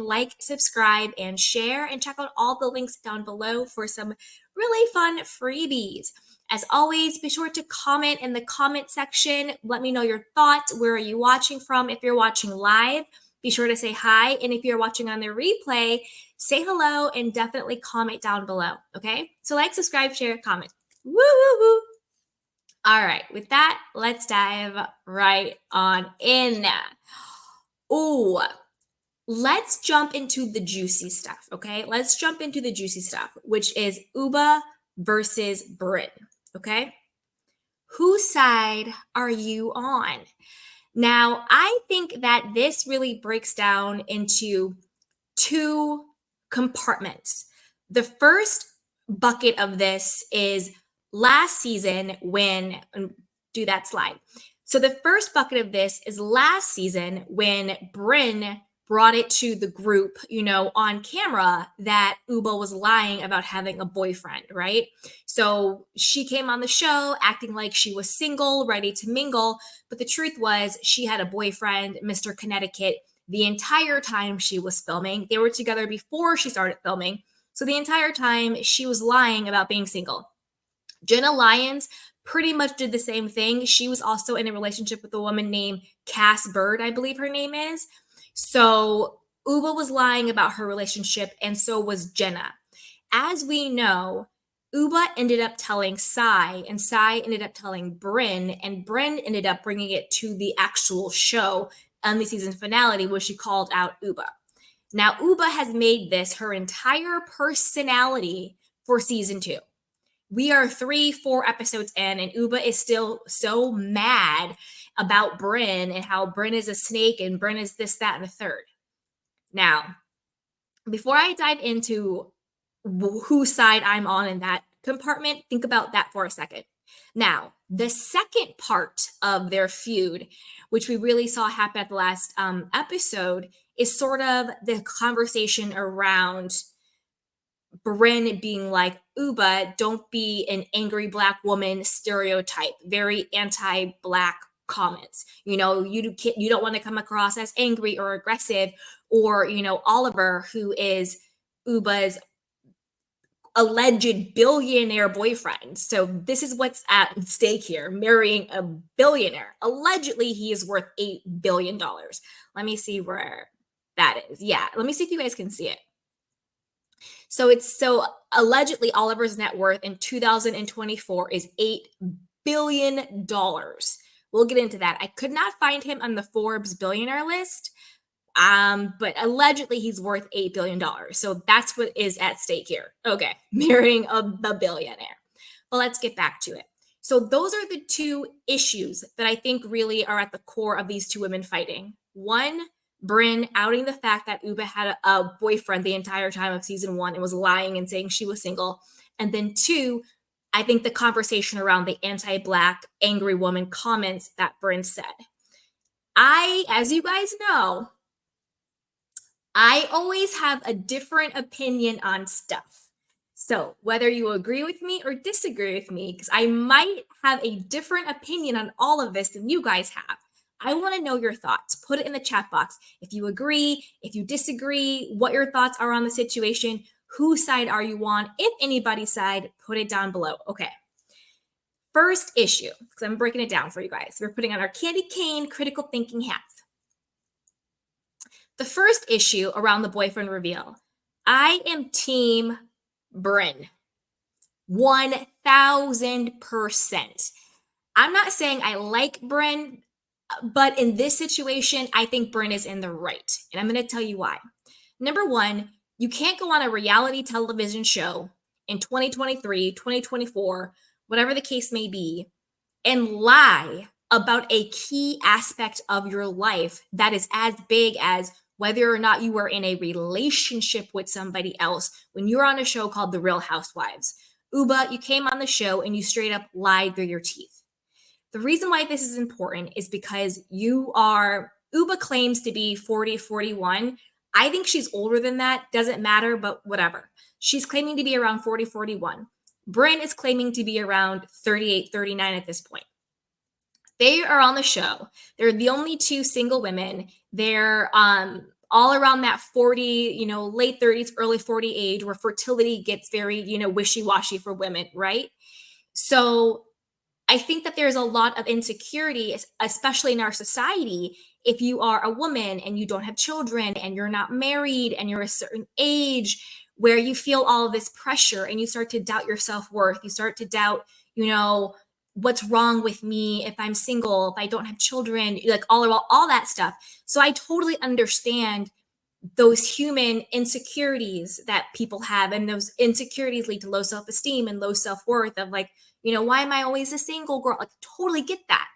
like, subscribe, and share, and check out all the links down below for some really fun freebies. As always, be sure to comment in the comment section. Let me know your thoughts. Where are you watching from? If you're watching live, be sure to say hi. And if you're watching on the replay, say hello and definitely comment down below. Okay? So like, subscribe, share, comment. Woo, woo, woo. All right. With that, let's dive right on in. Ooh. Let's jump into the juicy stuff, okay? Let's jump into the juicy stuff, which is Ubah versus Brynn, okay? Whose side are you on? Now, I think that this really breaks down into two compartments. The first bucket of this is last season when, do that slide. So the first bucket of this is last season when Brynn brought it to the group, on camera that Ubah was lying about having a boyfriend, right? So she came on the show acting like she was single, ready to mingle. But the truth was she had a boyfriend, Mr. Connecticut, the entire time she was filming. They were together before she started filming. So the entire time she was lying about being single. Jenna Lyons pretty much did the same thing. She was also in a relationship with a woman named Cass Bird, I believe her name is. So Ubah was lying about her relationship, and so was Jenna. As we know, Ubah ended up telling Sai, and Sai ended up telling Brynn, and Brynn ended up bringing it to the actual show on the season finale where she called out Ubah. Now, Ubah has made this her entire personality for season 2. We are 3-4 episodes in, and Ubah is still so mad about Brynn and how Brynn is a snake and Brynn is this, that, and the third. Now, before I dive into whose side I'm on in that compartment, think about that for a second. Now, the second part of their feud, which we really saw happen at the last episode, is sort of the conversation around Brynn being like, Ubah, don't be an angry Black woman stereotype, very anti-Black comments. You don't want to come across as angry or aggressive, or, Oliver, who is Ubah's alleged billionaire boyfriend. So this is what's at stake here, marrying a billionaire. Allegedly, he is worth $8 billion. Let me see where that is. Yeah, let me see if you guys can see it. So allegedly Oliver's net worth in 2024 is $8 billion. We'll get into that. I could not find him on the Forbes billionaire list, but allegedly he's worth $8 billion. So that's what is at stake here. Okay, marrying the billionaire. But let's get back to it. So those are the two issues that I think really are at the core of these two women fighting. One, Brynn outing the fact that Ubah had a boyfriend the entire time of season 1 and was lying and saying she was single. And then 2, I think the conversation around the anti-Black angry woman comments that Brynn said. As you guys know, I always have a different opinion on stuff. So whether you agree with me or disagree with me, because I might have a different opinion on all of this than you guys have, I want to know your thoughts. Put it in the chat box. If you agree, if you disagree, what your thoughts are on the situation, whose side are you on? If anybody's side, put it down below. Okay. First issue, because I'm breaking it down for you guys. We're putting on our candy cane critical thinking hats. The first issue around the boyfriend reveal, I am team Brynn. 1000%. I'm not saying I like Brynn, but in this situation, I think Brynn is in the right. And I'm going to tell you why. Number one, you can't go on a reality television show in 2023, 2024, whatever the case may be, and lie about a key aspect of your life that is as big as whether or not you are in a relationship with somebody else when you're on a show called The Real Housewives. Ubah, you came on the show and you straight up lied through your teeth. The reason why this is important is because Ubah claims to be 40, 41. I think she's older than that. Doesn't matter, but whatever. She's claiming to be around 40, 41. Brynn is claiming to be around 38, 39 at this point. They are on the show. They're the only two single women. They're all around that 40, late 30s, early 40 age where fertility gets very, wishy-washy for women, right? So I think that there's a lot of insecurity, especially in our society. If you are a woman and you don't have children and you're not married and you're a certain age where you feel all of this pressure and you start to doubt your self-worth, you start to doubt, what's wrong with me if I'm single, if I don't have children, like all that stuff. So I totally understand those human insecurities that people have, and those insecurities lead to low self-esteem and low self-worth of like, why am I always a single girl? Like, totally get that.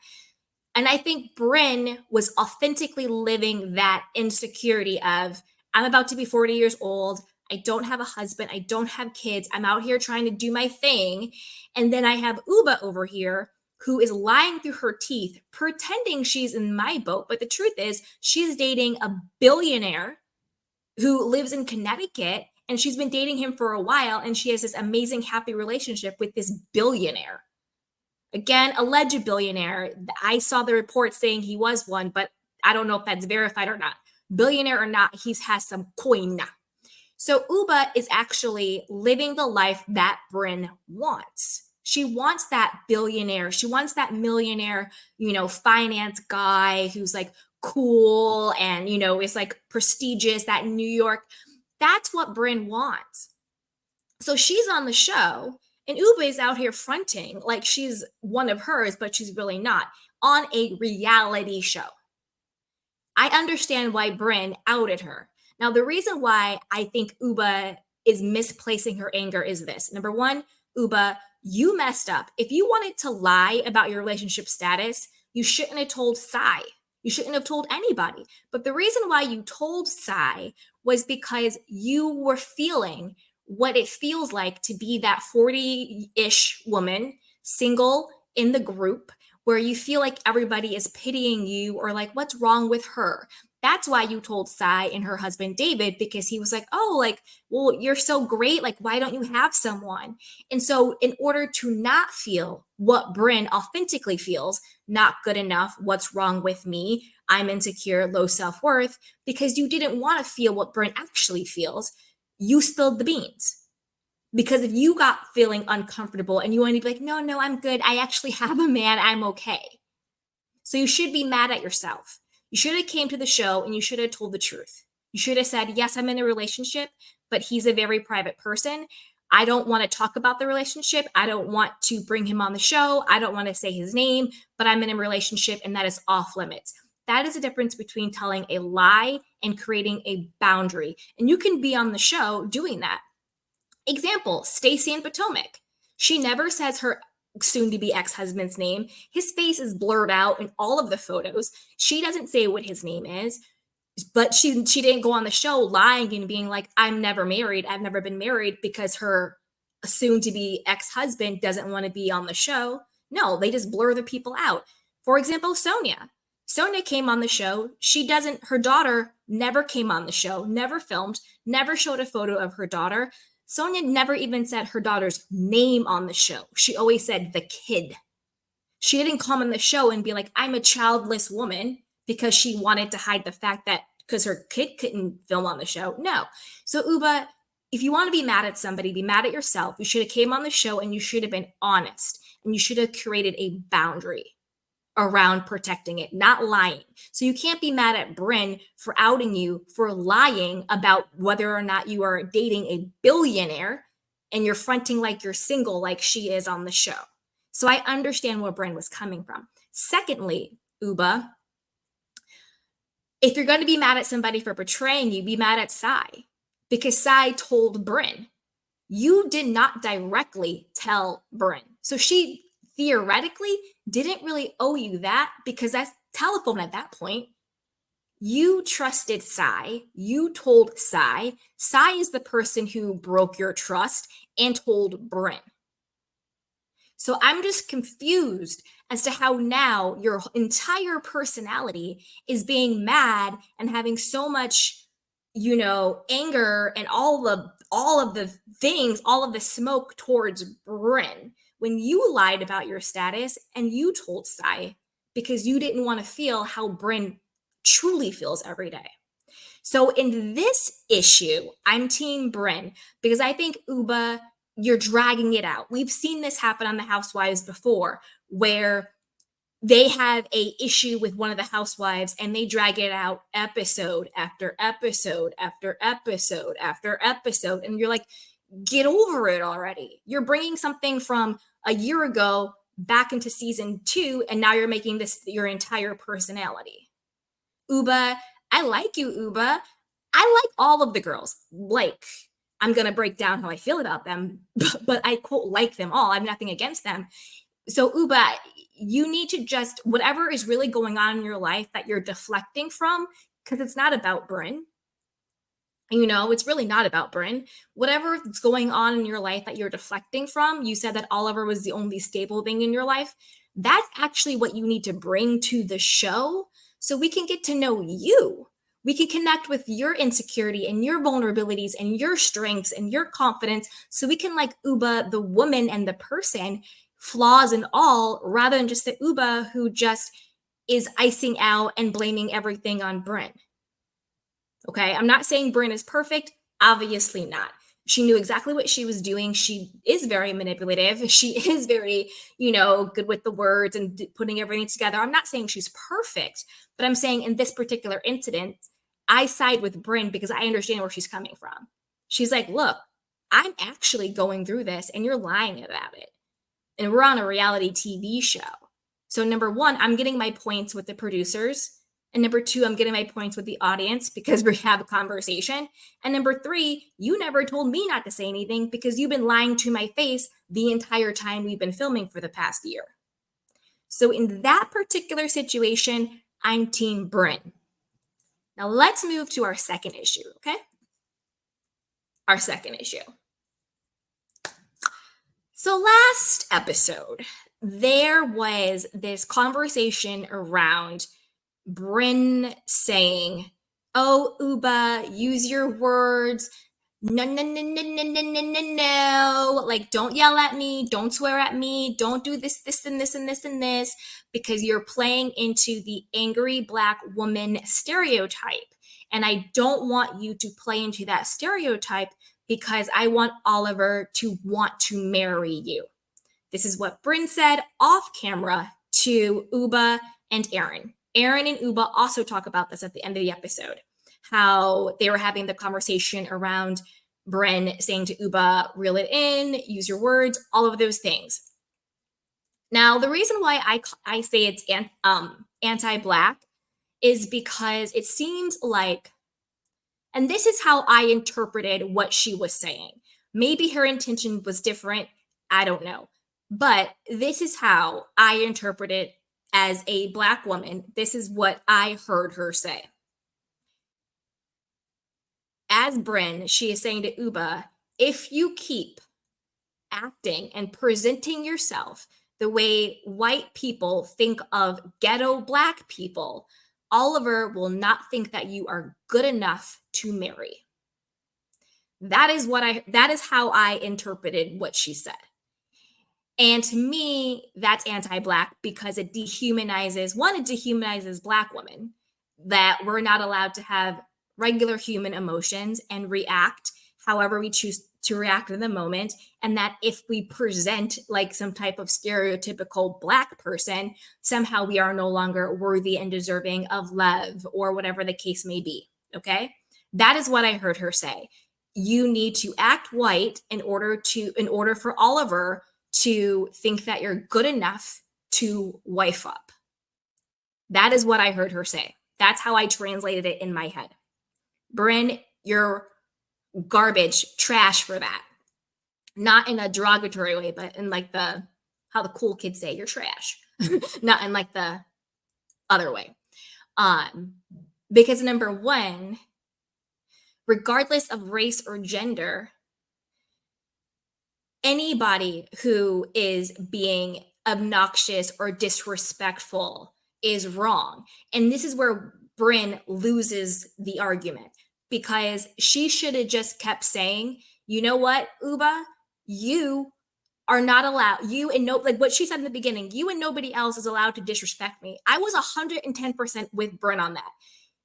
And I think Brynn was authentically living that insecurity of, I'm about to be 40 years old. I don't have a husband. I don't have kids. I'm out here trying to do my thing. And then I have Ubah over here who is lying through her teeth, pretending she's in my boat. But the truth is, she's dating a billionaire who lives in Connecticut, and she's been dating him for a while, and she has this amazing, happy relationship with this billionaire. Again, alleged billionaire. I saw the report saying he was one, but I don't know if that's verified or not. Billionaire or not, he has some coin. So Ubah is actually living the life that Brynn wants. She wants that billionaire. She wants that millionaire, finance guy who's like cool and, is like prestigious, that New York. That's what Brynn wants. So she's on the show, and Ubah is out here fronting like she's one of hers, but she's really not, on a reality show. I understand why Brynn outed her. Now, the reason why I think Ubah is misplacing her anger is this. Number one, Ubah, you messed up. If you wanted to lie about your relationship status, you shouldn't have told Sai. You shouldn't have told anybody. But the reason why you told Sai was because you were feeling what it feels like to be that 40-ish woman, single in the group, where you feel like everybody is pitying you or like, what's wrong with her? That's why you told Sai and her husband David, because he was like, oh, like, well, you're so great. Like, why don't you have someone? And so in order to not feel what Brynn authentically feels, not good enough, what's wrong with me, I'm insecure, low self-worth, because you didn't want to feel what Brynn actually feels, you spilled the beans. Because if you got feeling uncomfortable and you want to be like, no, I'm good. I actually have a man. I'm okay. So you should be mad at yourself. You should have came to the show and you should have told the truth. You should have said, yes, I'm in a relationship, but he's a very private person. I don't want to talk about the relationship. I don't want to bring him on the show. I don't want to say his name, but I'm in a relationship and that is off limits. That is the difference between telling a lie and creating a boundary. And you can be on the show doing that. Example, Stacy in Potomac. She never says her soon-to-be ex-husband's name. His face is blurred out in all of the photos. She doesn't say what his name is, but she didn't go on the show lying and being like, I'm never married. I've never been married, because her soon-to-be ex-husband doesn't want to be on the show. No, they just blur the people out. For example, Sonia. Sonia came on the show. Her daughter never came on the show, never filmed, never showed a photo of her daughter. Sonia never even said her daughter's name on the show. She always said the kid. She didn't come on the show and be like, I'm a childless woman, because she wanted to hide the fact that because her kid couldn't film on the show. No. So Ubah, if you want to be mad at somebody, be mad at yourself. You should have came on the show and you should have been honest, and you should have created a boundary around protecting it, not lying. So you can't be mad at Brynn for outing you for lying about whether or not you are dating a billionaire and you're fronting like you're single, like she is on the show. So I understand where Brynn was coming from. Secondly, Ubah, if you're going to be mad at somebody for betraying you, be mad at Sai, because Sai told Brynn. You did not directly tell Brynn. So she theoretically didn't really owe you that, because that's telephone at that point. You trusted Sai. You told Sai. Sai is the person who broke your trust and told Brynn. So I'm just confused as to how now your entire personality is being mad and having so much, anger and all of the things, all of the smoke towards Brynn, when you lied about your status and you told Sai because you didn't want to feel how Brynn truly feels every day. So in this issue, I'm team Brynn because I think Ubah, you're dragging it out. We've seen this happen on the Housewives before where they have a issue with one of the housewives and they drag it out episode after episode after episode after episode, and you're like, get over it already. You're bringing something from a year ago back into season 2, and now you're making this your entire personality. Ubah, I like you, Ubah. I like all of the girls. Like, I'm gonna break down how I feel about them, but I quote like them all. I have nothing against them. So Ubah, you need to just, whatever is really going on in your life that you're deflecting from, because it's not about Brynn. It's really not about Brynn. Whatever's going on in your life that you're deflecting from, you said that Oliver was the only stable thing in your life. That's actually what you need to bring to the show so we can get to know you. We can connect with your insecurity and your vulnerabilities and your strengths and your confidence so we can like Ubah, the woman and the person, flaws and all, rather than just the Ubah who just is icing out and blaming everything on Brynn. Okay, I'm not saying Brynn is perfect. Obviously not. She knew exactly what she was doing. She is very manipulative. She is very, good with the words and putting everything together. I'm not saying she's perfect, but I'm saying in this particular incident, I side with Brynn because I understand where she's coming from. She's like, look, I'm actually going through this and you're lying about it. And we're on a reality TV show. So number one, I'm getting my points with the producers. And number two, I'm getting my points with the audience because we have a conversation. And number three, you never told me not to say anything because you've been lying to my face the entire time we've been filming for the past year. So in that particular situation, I'm team Brynn. Now let's move to our second issue, okay? Our second issue. So last episode, there was this conversation around Brynn saying, oh, Ubah, use your words. No, no, no, no, no, no, no, no, no. Like, don't yell at me. Don't swear at me. Don't do this, this, and this, and this, and this, because you're playing into the angry Black woman stereotype. And I don't want you to play into that stereotype because I want Oliver to want to marry you. This is what Brynn said off camera to Ubah and Aaron. Aaron and Ubah also talk about this at the end of the episode, how they were having the conversation around Brynn saying to Ubah, reel it in, use your words, all of those things. Now, the reason why I say it's anti-Black is because it seems like, and this is how I interpreted what she was saying. Maybe her intention was different. I don't know. But this is how I interpret it as a Black woman. This is what I heard her say. As Brynn, she is saying to Ubah, if you keep acting and presenting yourself the way white people think of ghetto Black people, Oliver will not think that you are good enough to marry. That is how I interpreted what she said. And to me, that's anti-Black because it dehumanizes Black women, that we're not allowed to have regular human emotions and react however we choose to react in the moment. And that if we present like some type of stereotypical Black person, somehow we are no longer worthy and deserving of love or whatever the case may be. Okay. That is what I heard her say. You need to act white in order for Oliver to think that you're good enough to wife up. That is what I heard her say. That's how I translated it in my head. Brynn, you're garbage, trash for that. Not in a derogatory way, but in like how the cool kids say you're trash. Not in like the other way. Because number one, regardless of race or gender, anybody who is being obnoxious or disrespectful is wrong. And this is where Brynn loses the argument because she should have just kept saying, you know what, Ubah, you are not allowed, like what she said in the beginning, you and nobody else is allowed to disrespect me. I was 110% with Brynn on that.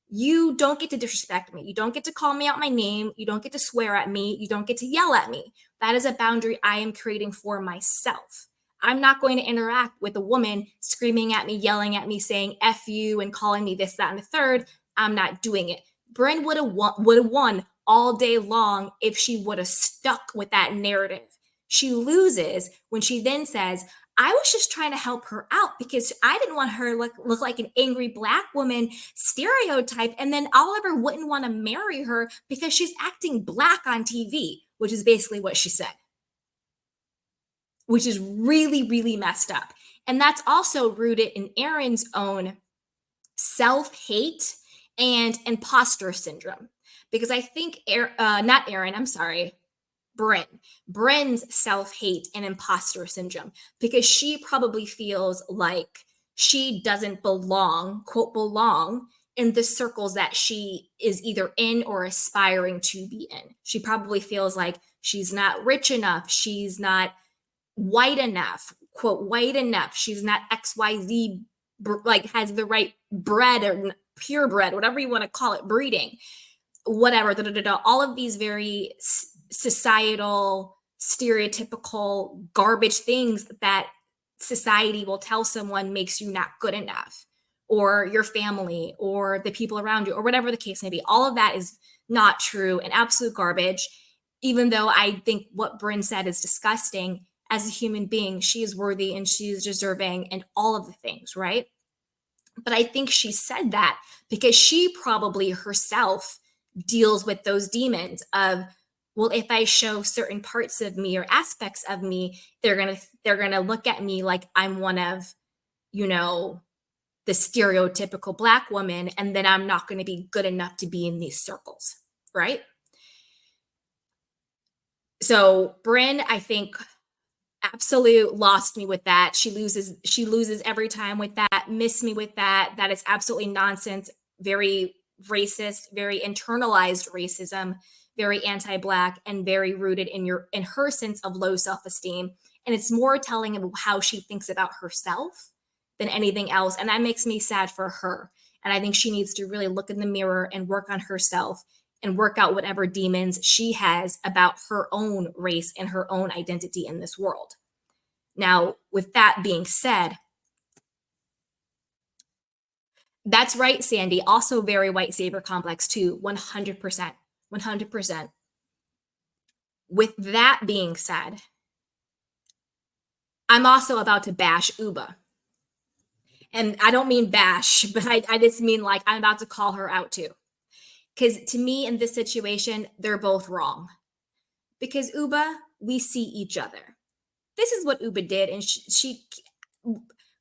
You don't get to disrespect me. You don't get to call me out my name. You don't get to swear at me. You don't get to yell at me. That is a boundary I am creating for myself. I'm not going to interact with a woman screaming at me, yelling at me, saying F you and calling me this, that, and the third. I'm not doing it. Brynn would have won all day long if she would have stuck with that narrative. She loses when she then says, I was just trying to help her out because I didn't want her to look like an angry Black woman stereotype. And then Oliver wouldn't want to marry her because she's acting Black on TV, which is basically what she said, which is really, really messed up. And that's also rooted in Erin's own self-hate and imposter syndrome. Because I think, not Erin, I'm sorry, Brynn's self-hate and imposter syndrome, because she probably feels like she doesn't belong, quote, belong in the circles that she is either in or aspiring to be in. She probably feels like she's not rich enough. She's not white enough, quote, white enough. She's not XYZ, like has the right bread or purebred, whatever you want to call it, breeding, whatever, all of these very societal, stereotypical garbage things that society will tell someone makes you not good enough, or your family, or the people around you, or whatever the case may be. All of that is not true and absolute garbage. Even though I think what Brynn said is disgusting, as a human being, she is worthy and she is deserving and all of the things, right? But I think she said that because she probably herself deals with those demons of, well, if I show certain parts of me or aspects of me, they're gonna look at me like I'm one of, the stereotypical Black woman, and then I'm not going to be good enough to be in these circles, right? So Brynn, I think, absolute lost me with that. She loses every time with that, missed me with that. That is absolutely nonsense. Very racist, very internalized racism, very anti-Black, and very rooted in her sense of low self-esteem. And it's more telling of how she thinks about herself than anything else. And that makes me sad for her. And I think she needs to really look in the mirror and work on herself and work out whatever demons she has about her own race and her own identity in this world. Now, with that being said, that's right, Sandy. Also very white savior complex too, 100%. 100%. With that being said, I'm also about to bash Ubah. And I don't mean bash, but I just mean like I'm about to call her out too. Because to me, in this situation, they're both wrong. Because Ubah, we see each other. This is what Ubah did, and she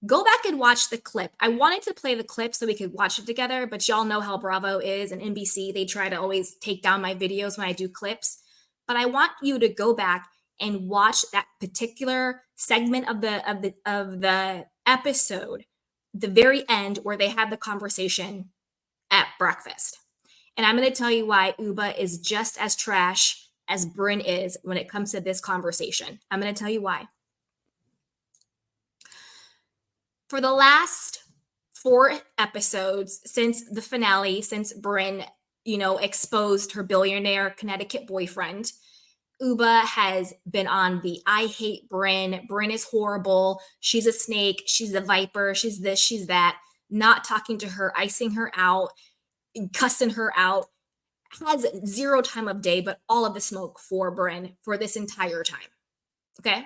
go back and watch the clip. I wanted to play the clip so we could watch it together, but y'all know how Bravo is and NBC. They try to always take down my videos when I do clips. But I want you to go back and watch that particular segment of the episode, the very end where they have the conversation at breakfast. And I'm going to tell you why Ubah is just as trash as Brynn is when it comes to this conversation. I'm going to tell you why. For the last 4 episodes since the finale, since Brynn, exposed her billionaire Connecticut boyfriend, Ubah has been on the I hate Brynn. Brynn is horrible. She's a snake. She's a viper. She's this, she's that. Not talking to her, icing her out, cussing her out. Has 0 time of day, but all of the smoke for Brynn for this entire time. Okay.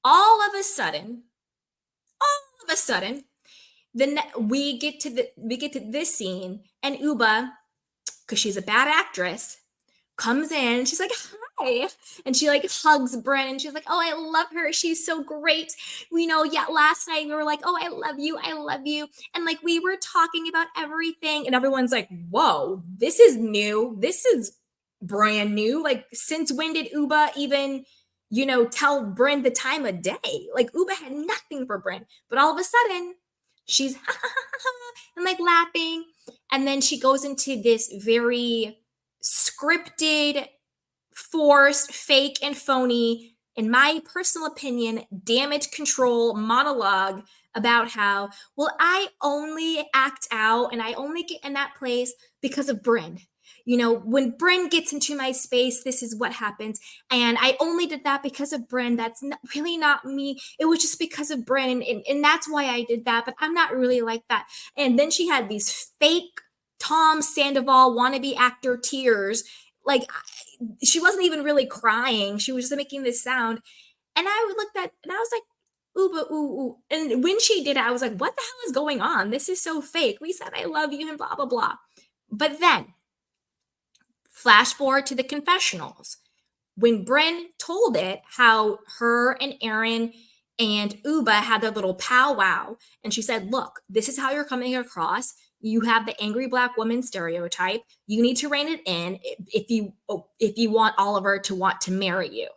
All of a sudden, then we get to this scene, and Ubah, because she's a bad actress, comes in. She's like, hi. And she like hugs Brynn, and she's like, oh, I love her. She's so great. Last night we were like, oh, I love you. I love you. And like, we were talking about everything, and everyone's like, whoa, this is new. This is brand new. Like, since when did Ubah even, tell Brynn the time of day? Like, Ubah had nothing for Brynn, but all of a sudden she's and like laughing. And then she goes into this very scripted, forced, fake, and phony, in my personal opinion, damage control monologue about how, well, I only act out and I only get in that place because of Brynn. When Brynn gets into my space, this is what happens. And I only did that because of Brynn. That's really not me. It was just because of Brynn. And that's why I did that. But I'm not really like that. And then she had these fake Tom Sandoval wannabe actor tears. Like, she wasn't even really crying. She was just making this sound. And I looked at, and I was like, Ubah, ooh, ooh. And when she did it, I was like, what the hell is going on? This is so fake. We said, I love you and blah, blah, blah. But then, flash forward to the confessionals. When Brynn told it, how her and Aaron and Ubah had their little powwow, and she said, look, this is how you're coming across. You have the angry black woman stereotype. You need to rein it in if you want Oliver to want to marry you.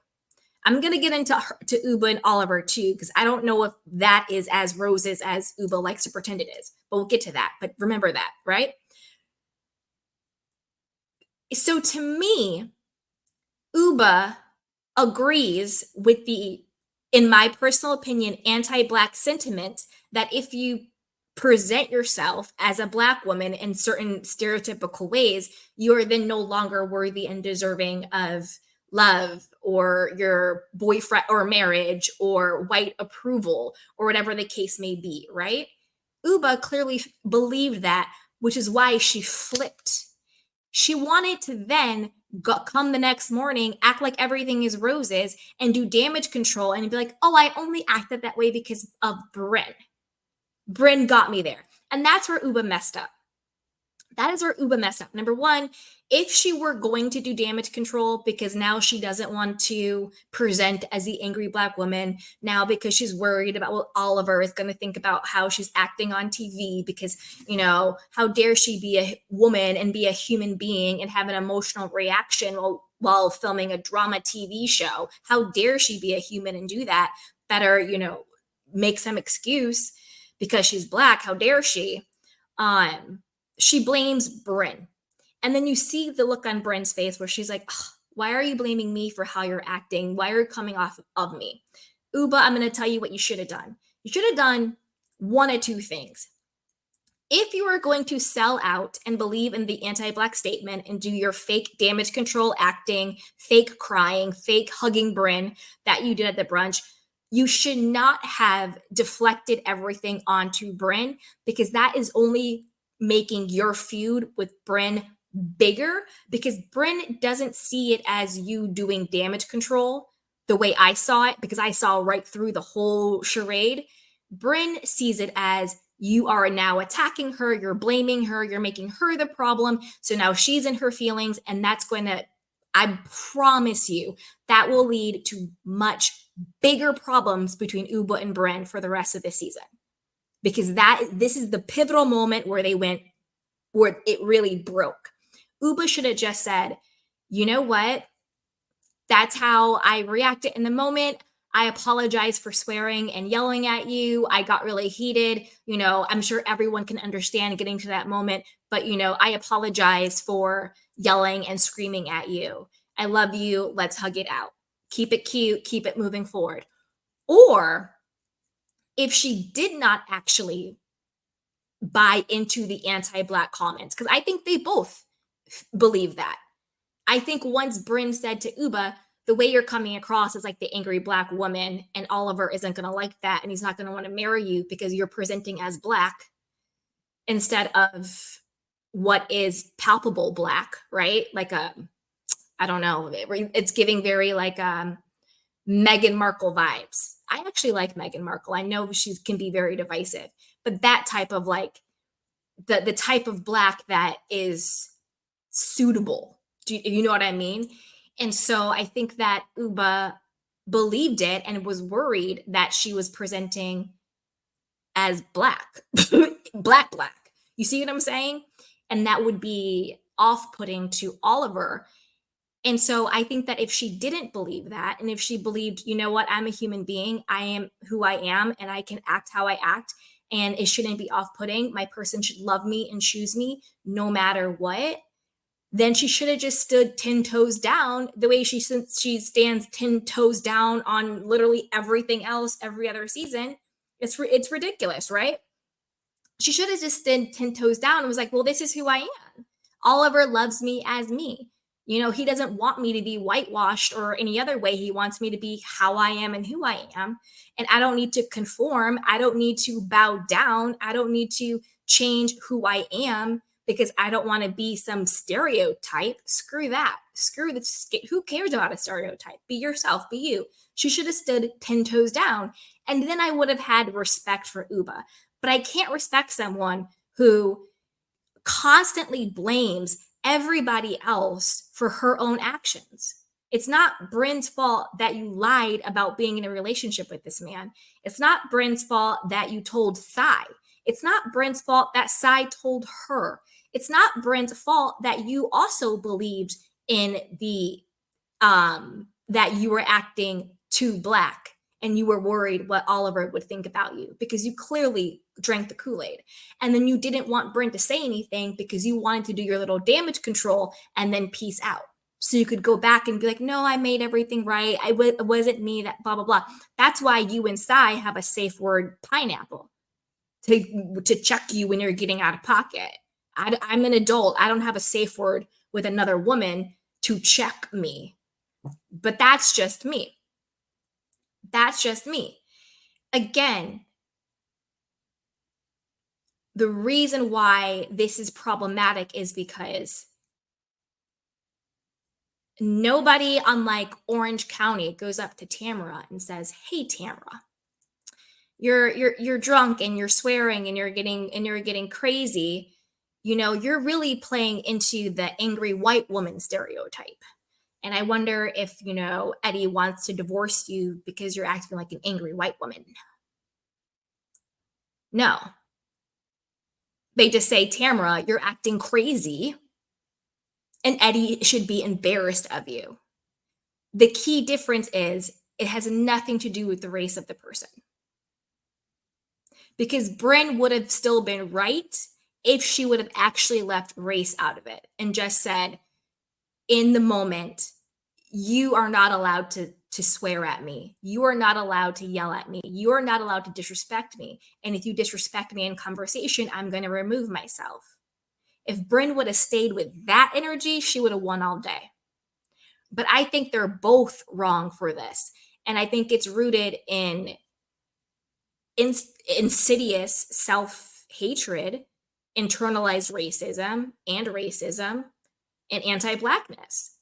I'm gonna get into Ubah and Oliver too, because I don't know if that is as roses as Ubah likes to pretend it is. But we'll get to that. But remember that, right? So to me, Ubah agrees with the, in my personal opinion, anti-black sentiment that if you present yourself as a black woman in certain stereotypical ways, you are then no longer worthy and deserving of love or your boyfriend or marriage or white approval or whatever the case may be, right? Ubah clearly believed that, which is why she flipped. She wanted to then come the next morning, act like everything is roses, and do damage control and be like, oh, I only acted that way because of Brynn. Brynn got me there. And that's where Ubah messed up. That is where Ubah messed up. Number one, if she were going to do damage control because now she doesn't want to present as the angry black woman, now because she's worried about what Oliver is going to think about how she's acting on TV, because, how dare she be a woman and be a human being and have an emotional reaction while filming a drama TV show? How dare she be a human and do that? Better, make some excuse because she's black. How dare she? She blames Brynn. And then you see the look on Brynn's face where she's like, why are you blaming me for how you're acting? Why are you coming off of me? Ubah, I'm going to tell you what you should have done. You should have done one of two things. If you are going to sell out and believe in the anti-black statement and do your fake damage control acting, fake crying, fake hugging Brynn that you did at the brunch, you should not have deflected everything onto Brynn, because that is only making your feud with Brynn bigger, because Brynn doesn't see it as you doing damage control the way I saw it, because I saw right through the whole charade. Brynn sees it as you are now attacking her, you're blaming her, you're making her the problem. So now she's in her feelings, and that's going to, I promise you, that will lead to much bigger problems between Ubah and Brynn for the rest of this season. Because this is the pivotal moment where where it really broke. Ubah should have just said, you know what? That's how I reacted in the moment. I apologize for swearing and yelling at you. I got really heated. I'm sure everyone can understand getting to that moment, but I apologize for yelling and screaming at you. I love you. Let's hug it out. Keep it cute. Keep it moving forward. Or if she did not actually buy into the anti-black comments, because I think they both believe that. I think once Brynn said to Ubah, the way you're coming across is like the angry black woman, and Oliver isn't going to like that, and he's not going to want to marry you because you're presenting as black instead of what is palpable black, right? Like I don't know, it's giving very like Meghan Markle vibes. I actually like Meghan Markle. I know she can be very divisive, but that type of like the type of black that is suitable. Do you know what I mean? And so I think that Ubah believed it and was worried that she was presenting as black, black. You see what I'm saying? And that would be off-putting to Oliver. And so I think that if she didn't believe that, and if she believed, you know what, I'm a human being, I am who I am, and I can act how I act, and it shouldn't be off-putting, my person should love me and choose me no matter what, then she should have just stood 10 toes down the way she stands 10 toes down on literally everything else every other season, It's ridiculous, right? She should have just stood 10 toes down and was like, well, this is who I am. Oliver loves me as me. He doesn't want me to be whitewashed or any other way. He wants me to be how I am and who I am. And I don't need to conform. I don't need to bow down. I don't need to change who I am because I don't want to be some stereotype. Screw that. Screw the, who cares about a stereotype? Be yourself, be you. She should have stood 10 toes down. And then I would have had respect for Ubah. But I can't respect someone who constantly blames everybody else for her own actions. It's not Brynn's fault that you lied about being in a relationship with this man. It's not Brynn's fault that you told Sai. It's not Brynn's fault that Sai told her. It's not Brynn's fault that you also believed in the that you were acting too black and you were worried what Oliver would think about you because you clearly drank the Kool-Aid. And then you didn't want Brynn to say anything because you wanted to do your little damage control and then peace out. So you could go back and be like, no, I made everything right. It wasn't me that blah, blah, blah. That's why you and Sai have a safe word pineapple to check you when you're getting out of pocket. I'm an adult. I don't have a safe word with another woman to check me. But that's just me. That's just me. Again, the reason why this is problematic is because nobody, unlike Orange County, goes up to Tamara and says, "Hey, Tamara, you're drunk and you're swearing and you're getting crazy. You're really playing into the angry white woman stereotype. And I wonder if, Eddie wants to divorce you because you're acting like an angry white woman." No. They just say, "Tamara, you're acting crazy. And Eddie should be embarrassed of you." The key difference is it has nothing to do with the race of the person. Because Brynn would have still been right if she would have actually left race out of it and just said, in the moment, you are not allowed to swear at me. You are not allowed to yell at me. You are not allowed to disrespect me. And if you disrespect me in conversation, I'm going to remove myself. If Brynn would have stayed with that energy, she would have won all day. But I think they're both wrong for this. And I think it's rooted in insidious self-hatred, internalized racism, and anti-blackness.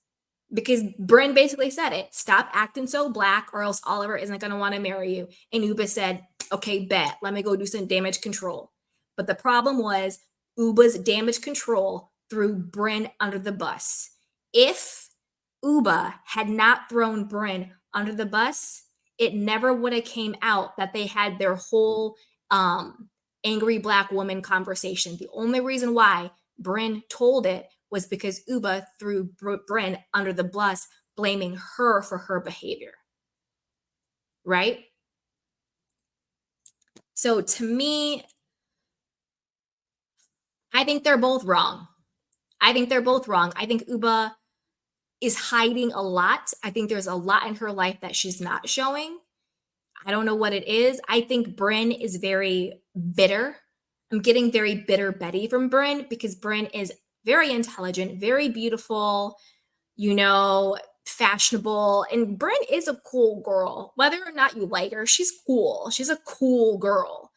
Because Brynn basically said it, "Stop acting so black or else Oliver isn't going to want to marry you." And Ubah said, "Okay, bet. Let me go do some damage control." But the problem was Ubah's damage control threw Brynn under the bus. If Ubah had not thrown Brynn under the bus, it never would have came out that they had their whole angry black woman conversation. The only reason why Brynn told it was because Ubah threw Brynn under the bus, blaming her for her behavior. Right? So to me, I think they're both wrong. I think Ubah is hiding a lot. I think there's a lot in her life that she's not showing. I don't know what it is. I think Brynn is very bitter. I'm getting very bitter Betty from Brynn because Brynn is very intelligent, very beautiful, fashionable. And Brynn is a cool girl. Whether or not you like her, she's cool. She's a cool girl.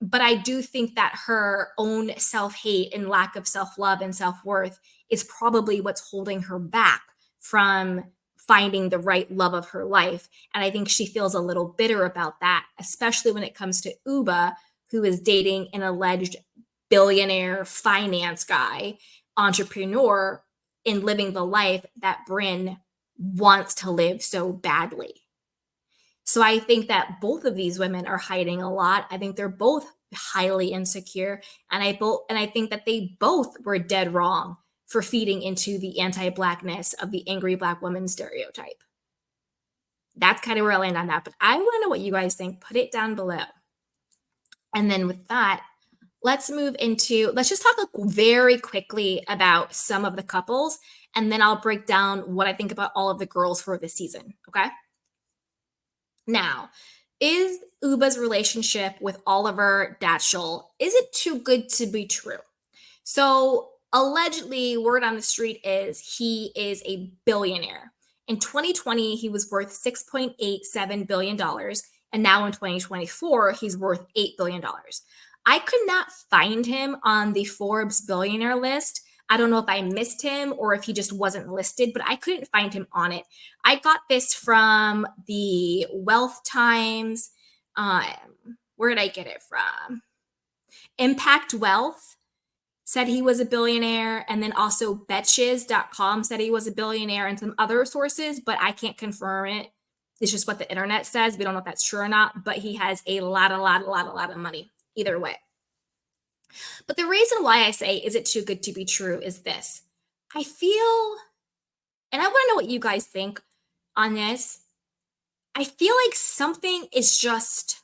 But I do think that her own self-hate and lack of self-love and self-worth is probably what's holding her back from finding the right love of her life. And I think she feels a little bitter about that, especially when it comes to Ubah, who is dating an alleged billionaire finance guy, entrepreneur, and living the life that Brynn wants to live so badly. So I think that both of these women are hiding a lot. I think they're both highly insecure. And I think that they both were dead wrong for feeding into the anti-blackness of the angry black woman stereotype. That's kind of where I land on that. But I want to know what you guys think. Put it down below. And then with that, let's just talk very quickly about some of the couples. And then I'll break down what I think about all of the girls for this season. Okay. Now, is Ubah's relationship with Oliver Datchell? Is it too good to be true? So allegedly, word on the street is he is a billionaire. In 2020, he was worth $6.87 billion. And now in 2024, he's worth $8 billion. I could not find him on the Forbes billionaire list. I don't know if I missed him or if he just wasn't listed, but I couldn't find him on it. I got this from the Wealth Times. Where did I get it from? Impact Wealth said he was a billionaire, and then also betches.com said he was a billionaire, and some other sources, but I can't confirm it. It's just what the internet says. We don't know if that's true or not, but he has a lot of money either way. But the reason why I say, is it too good to be true, is this. I feel, and I want to know what you guys think on this. I feel like something is just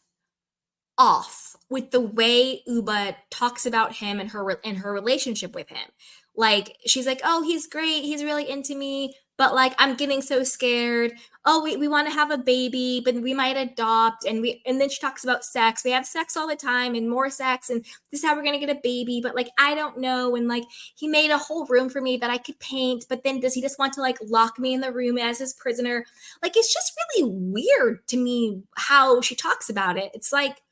off with the way Ubah talks about him and her relationship with him. Like, she's like, oh, he's great, he's really into me, but like I'm getting so scared. Oh, we want to have a baby, but we might adopt. And then she talks about sex. We have sex all the time and more sex, and this is how we're gonna get a baby. But like, I don't know. And like, he made a whole room for me that I could paint, but then does he just want to like lock me in the room as his prisoner? Like, it's just really weird to me how she talks about it. It's like,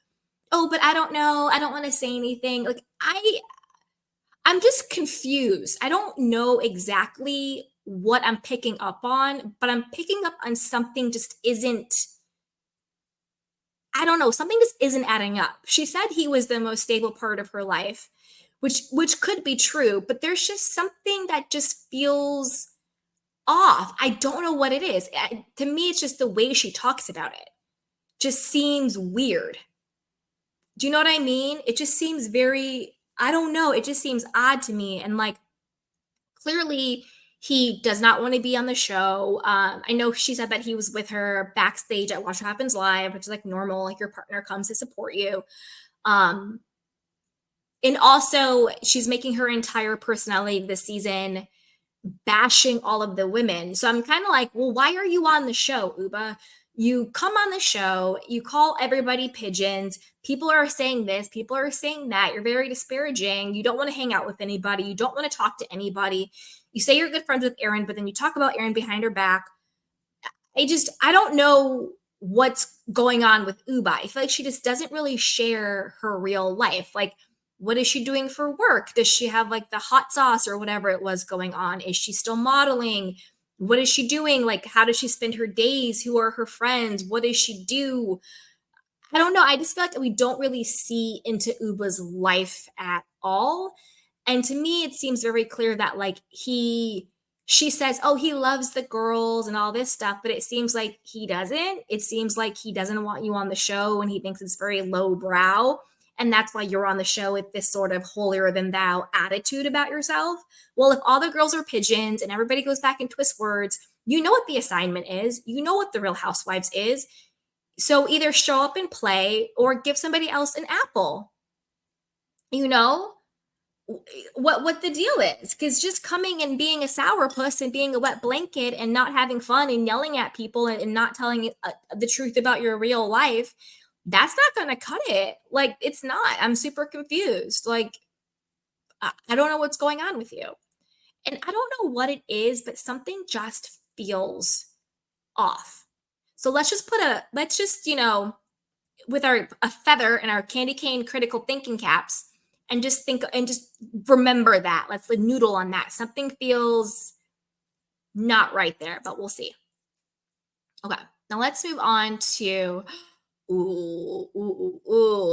oh, but I don't know. I don't want to say anything. Like, I'm just confused. I don't know exactly what I'm picking up on, but I'm picking up on something just isn't, I don't know, something just isn't adding up. She said he was the most stable part of her life, which could be true, but there's just something that just feels off. I don't know what it is. To me, it's just the way she talks about it. Just seems weird. Do you know what I mean? It just seems very, I don't know, it just seems odd to me. And like, clearly he does not want to be on the show. I know she said that he was with her backstage at Watch What Happens Live, which is like normal, like your partner comes to support you. Um, and also she's making her entire personality this season bashing all of the women. So I'm kind of like, well, why are you on the show, Ubah? You come on the show, you call everybody pigeons. People are saying this, people are saying that. You're very disparaging. You don't want to hang out with anybody. You don't want to talk to anybody. You say you're good friends with Erin, but then you talk about Erin behind her back. I don't know what's going on with Ubah. I feel like she just doesn't really share her real life. Like, what is she doing for work? Does she have like the hot sauce or whatever it was going on? Is she still modeling? What is she doing? Like, how does she spend her days? Who are her friends? What does she do? I don't know. I just feel like we don't really see into Ubah's life at all. And to me, it seems very clear that like she says, oh, he loves the girls and all this stuff, but it seems like he doesn't. It seems like he doesn't want you on the show and he thinks it's very low brow. And that's why you're on the show with this sort of holier than thou attitude about yourself. Well, if all the girls are pigeons and everybody goes back and twists words, you know what the assignment is. You know what the Real Housewives is. So either show up and play or give somebody else an apple. You know what the deal is, because just coming and being a sourpuss and being a wet blanket and not having fun and yelling at people and not telling the truth about your real life, that's not going to cut it. Like, it's not. I'm super confused. Like, I don't know what's going on with you. And I don't know what it is, but something just feels off. So let's just, with a feather and our candy cane critical thinking caps, and just think and just remember that. Let's noodle on that. Something feels not right there, but we'll see. Okay, now let's move on to ooh.